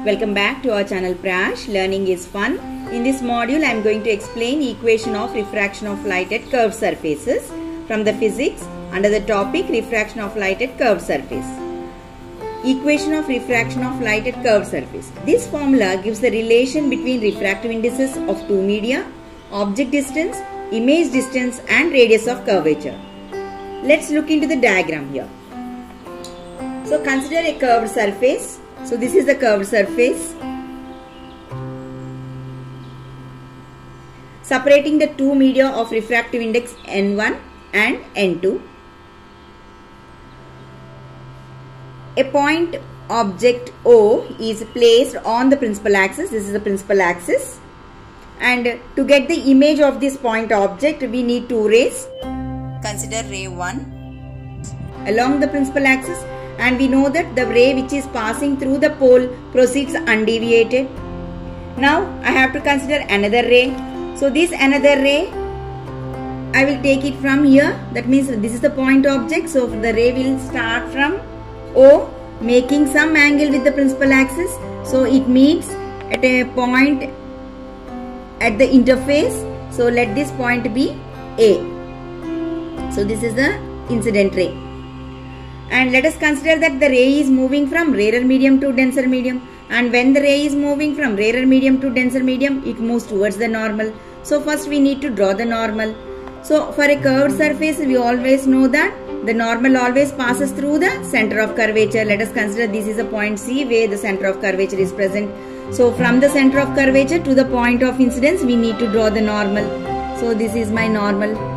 Welcome back to our channel Prash. Learning is fun. In this module I am going to explain equation of refraction of light at curved surfaces from the physics under the topic refraction of light at curved surface. Equation of refraction of light at curved surface. This formula gives the relation between refractive indices of two media, object distance, image distance and radius of curvature. Let's look into the diagram here. So consider a curved surface. So this is the curved surface. Separating the two media of refractive index N1 and N2. A point object O is placed on the principal axis. This is the principal axis. And to get the image of this point object, we need two rays. Consider ray 1 along the principal axis. And we know that the ray which is passing through the pole proceeds undeviated. Now I have to consider another ray. So this another ray, I will take it from here. That means this is the point object. So the ray will start from O, making some angle with the principal axis. So it meets at a point at the interface. So let this point be A. So this is the incident ray. And let us consider that the ray is moving from rarer medium to denser medium. And when the ray is moving from rarer medium to denser medium, it moves towards the normal. So first we need to draw the normal. So for a curved surface, we always know that the normal always passes through the center of curvature. Let us consider this is a point C where the center of curvature is present. So from the center of curvature to the point of incidence, we need to draw the normal. So this is my normal.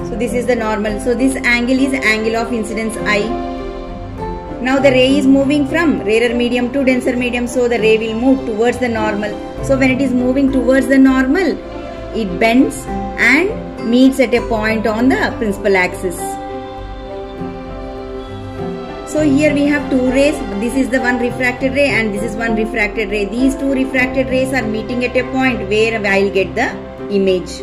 So this is the normal. So this angle is angle of incidence I. Now the ray is moving from rarer medium to denser medium. So the ray will move towards the normal. So when it is moving towards the normal, it bends and meets at a point on the principal axis. So here we have two rays. This is the one refracted ray and this is one refracted ray. These two refracted rays are meeting at a point where I will get the image.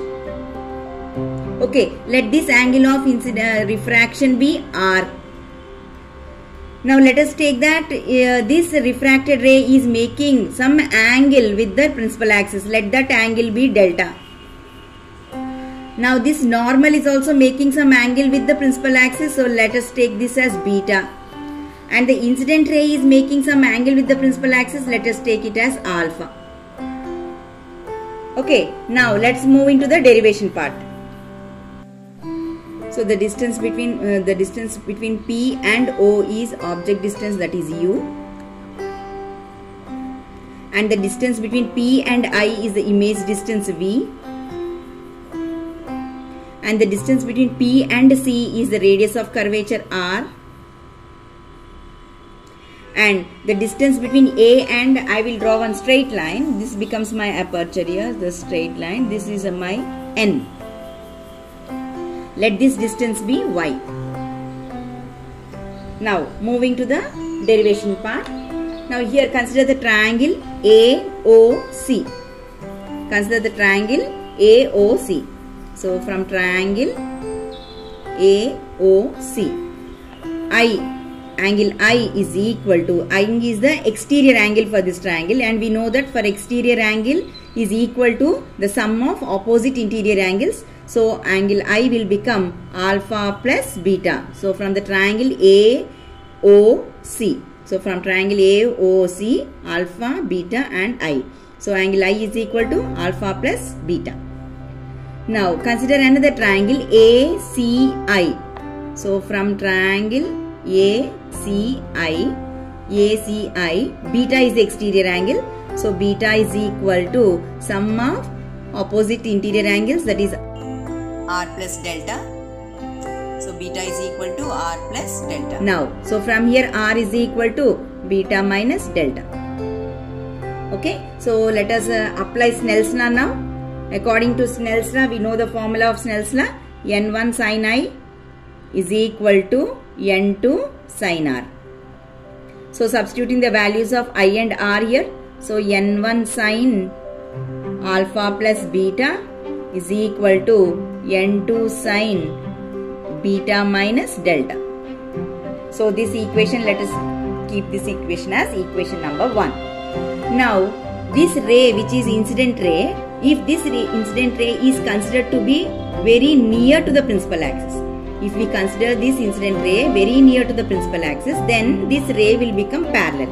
Okay, let this angle of refraction be R. Now let us take that this refracted ray is making some angle with the principal axis. Let that angle be delta. Now this normal is also making some angle with the principal axis. So let us take this as beta. And the incident ray is making some angle with the principal axis. Let us take it as alpha. Okay, now let's move into the derivation part. So the distance between P and O is object distance, that is U. And the distance between P and I is the image distance V. And the distance between P and C is the radius of curvature R. And the distance between A and I will draw one straight line. This becomes my aperture here, the straight line. This is my N. Let this distance be Y. Now moving to the derivation part. Now here consider the triangle AOC. Consider the triangle AOC. So from triangle AOC, angle I is equal to, I is the exterior angle for this triangle, and we know that for exterior angle is equal to the sum of opposite interior angles. So angle I will become alpha plus beta. So from the triangle AOC. So from triangle AOC, alpha, beta and I. So angle I is equal to alpha plus beta. Now consider another triangle ACI. So from triangle ACI, beta is the exterior angle. So beta is equal to sum of opposite interior angles, that is R plus delta. So beta is equal to R plus delta. Now, so from here R is equal to beta minus delta. Okay, so let us apply Snell's law now. According to Snell's law, we know the formula of Snell's law. N1 sin I is equal to N2 sin R. So substituting the values of I and R here. So N1 sin alpha plus beta is equal to N2 sin beta minus delta. So this equation, let us keep this equation as equation number 1. Now this ray, which is incident ray, if this incident ray is considered to be very near to the principal axis, if we consider this incident ray very near to the principal axis, then this ray will become parallel.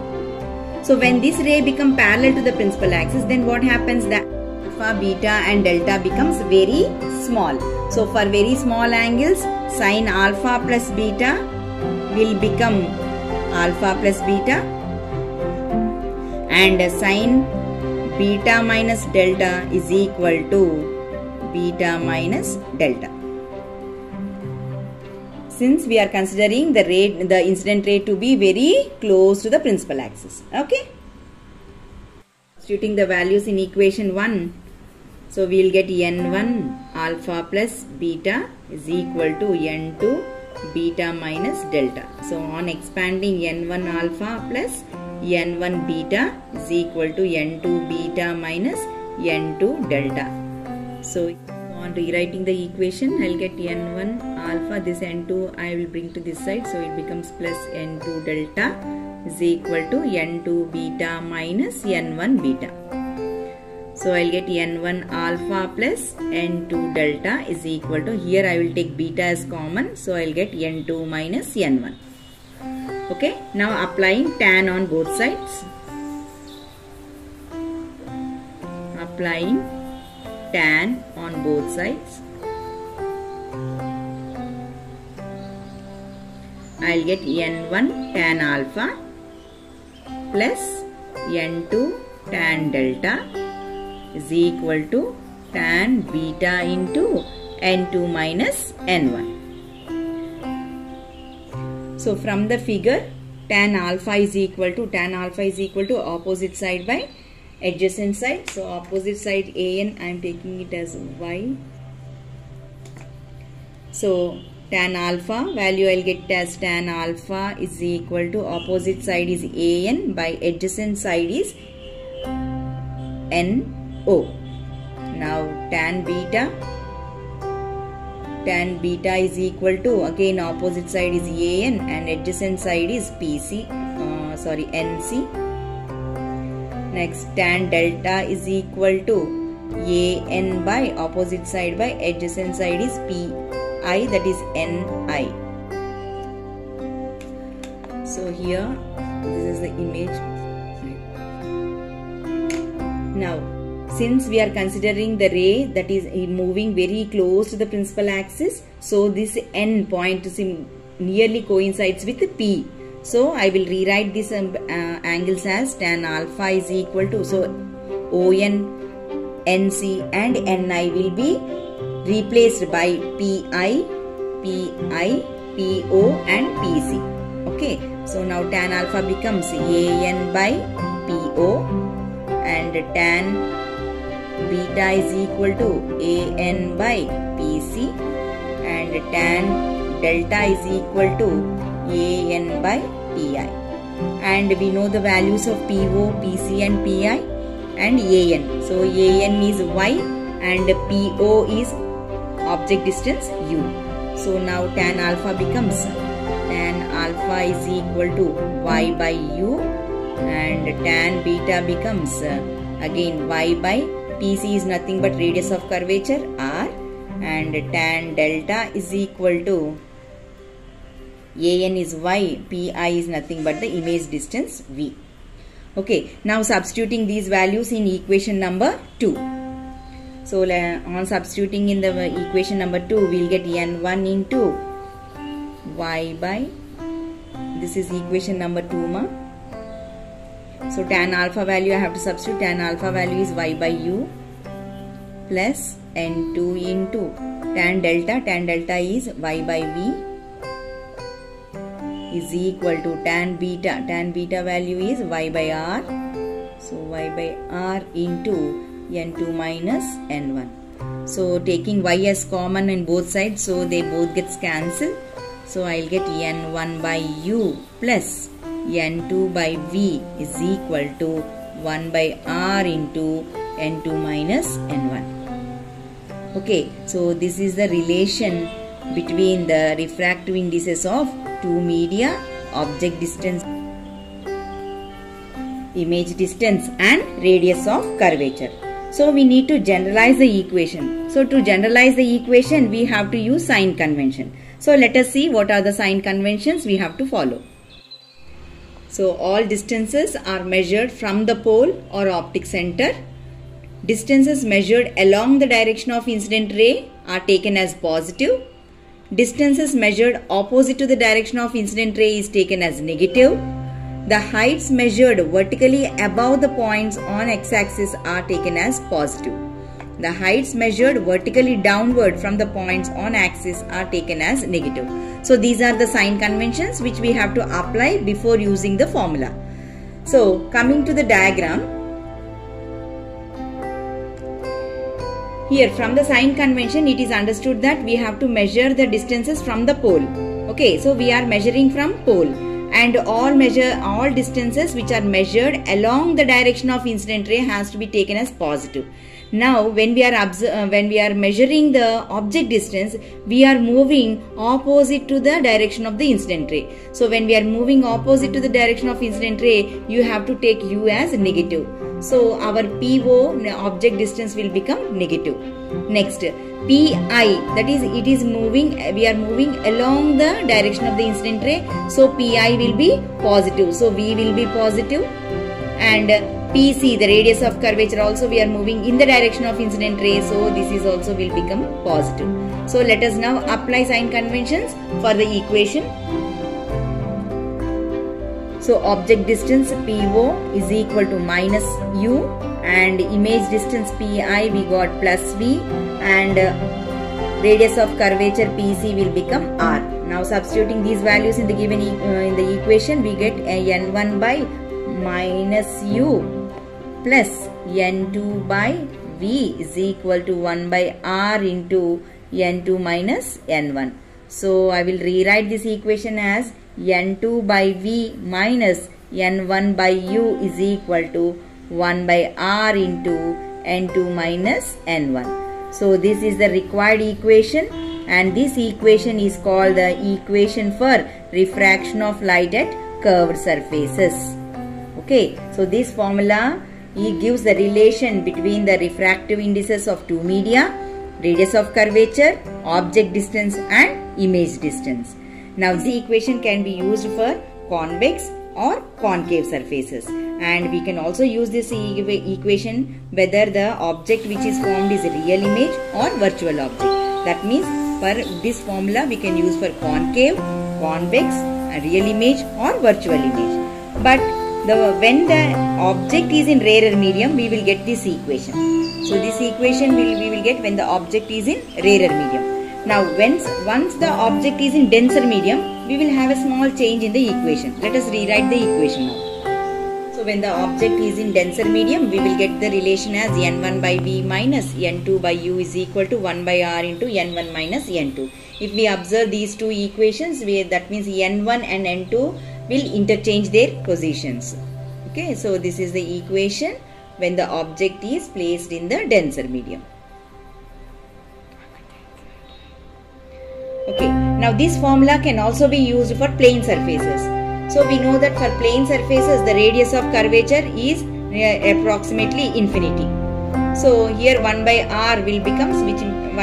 So when this ray become parallel to the principal axis, then what happens? That alpha, beta and delta becomes very small. So for very small angles, sin alpha plus beta will become alpha plus beta, and sin beta minus delta is equal to beta minus delta. Since we are considering the incident ray to be very close to the principal axis. Okay. Substituting the values in equation 1. So we will get n1 alpha plus beta is equal to n2 beta minus delta. So on expanding, n1 alpha plus n1 beta is equal to n2 beta minus n2 delta. So on rewriting the equation, I will get n1 alpha, this n2 I will bring to this side, so it becomes plus n2 delta is equal to n2 beta minus n1 beta. So I will get n1 alpha plus n2 delta is equal to, here I will take beta as common, so I will get n2 minus n1. Okay, now applying tan on both sides. Applying tan on both sides. I will get n1 tan alpha plus n2 tan delta is equal to tan beta into n2 minus n1. So from the figure, tan alpha is equal to opposite side by adjacent side. So opposite side an, I am taking it as y. So tan alpha value I will get as tan alpha is equal to opposite side is an by adjacent side is no. Now tan beta is equal to, again opposite side is an and adjacent side is nc. Next tan delta is equal to an by opposite side by adjacent side is pi, that is ni. So here this is the image. Now since we are considering the ray that is moving very close to the principal axis, so this n point nearly coincides with p. So I will rewrite these angles as tan alpha is equal to, so on, nc and ni will be replaced by pi, po and pc. Okay, so now tan alpha becomes an by po and tan beta is equal to an by pc and tan delta is equal to an by pi, and we know the values of po, pc and pi and an. So an is y and po is object distance u. So now tan alpha becomes, tan alpha is equal to y by u and tan beta becomes again y by pc is nothing but radius of curvature r, and tan delta is equal to an is y, pi is nothing but the image distance v. Okay, now substituting these values in equation number 2. So on substituting in the equation number 2, we will get n1 into y by, this is equation number 2 ma. So tan alpha value I have to substitute, tan alpha value is y by u plus n2 into tan delta is y by v is equal to tan beta value is y by r, so y by r into n2 minus n1. So taking y as common in both sides, so they both gets cancelled. So I will get n1 by u plus n2 by v is equal to 1 by r into n2 minus n1. Okay, so this is the relation between the refractive indices of two media object distance, image distance and radius of curvature. So we need to generalize the equation. So to generalize the equation, we have to use sign convention. So let us see what are the sign conventions we have to follow. So all distances are measured from the pole or optic center. Distances measured along the direction of incident ray are taken as positive. Distances measured opposite to the direction of incident ray is taken as negative. The heights measured vertically above the points on x-axis are taken as positive. The heights measured vertically downward from the points on axis are taken as negative. So these are the sign conventions which we have to apply before using the formula. So coming to the diagram, here from the sign convention it is understood that we have to measure the distances from the pole. Okay, so we are measuring from pole. And all distances which are measured along the direction of incident ray has to be taken as positive. Now when we are measuring the object distance, we are moving opposite to the direction of the incident ray. So when we are moving opposite to the direction of incident ray, you have to take u as negative. So our PO, object distance, will become negative. Next, PI, that is we are moving along the direction of the incident ray. So PI will be positive. So V will be positive. And PC, the radius of curvature, also we are moving in the direction of incident ray. So this is also will become positive. So let us now apply sign conventions for the equation. So object distance PO is equal to minus U, and image distance PI we got plus V, and radius of curvature PC will become R. Now substituting these values in the given in the equation, we get N1 by minus U plus N2 by V is equal to 1 by R into N2 minus N1. So I will rewrite this equation as N2 by V minus N1 by U is equal to 1 by R into N2 minus N1. So this is the required equation, and this equation is called the equation for refraction of light at curved surfaces. Okay, so this formula gives the relation between the refractive indices of two media, radius of curvature, object distance and image distance. Now the equation can be used for convex or concave surfaces, and we can also use this equation whether the object which is formed is a real image or virtual object. That means for this formula we can use for concave, convex, a real image or virtual image. But when the object is in rarer medium, we will get this equation. So this equation we will get when the object is in rarer medium. Now once the object is in denser medium, we will have a small change in the equation. Let us rewrite the equation now. So when the object is in denser medium, we will get the relation as N1 by V minus N2 by U is equal to 1 by R into N1 minus N2. If we observe these two equations, that means N1 and N2 will interchange their positions. Okay, so this is the equation when the object is placed in the denser medium. Okay, now this formula can also be used for plane surfaces. So we know that for plane surfaces the radius of curvature is approximately infinity. So here 1 by R will become 1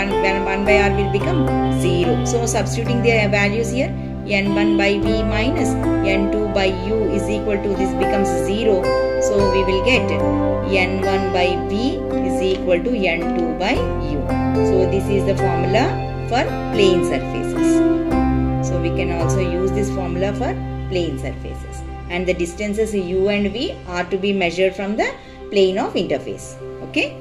by R will become 0. So substituting the values here, N1 by V minus N2 by U is equal to, this becomes 0. So we will get N1 by V is equal to N2 by U. So this is the formula for plane surfaces. So we can also use this formula for plane surfaces, and the distances U and V are to be measured from the plane of interface. Okay.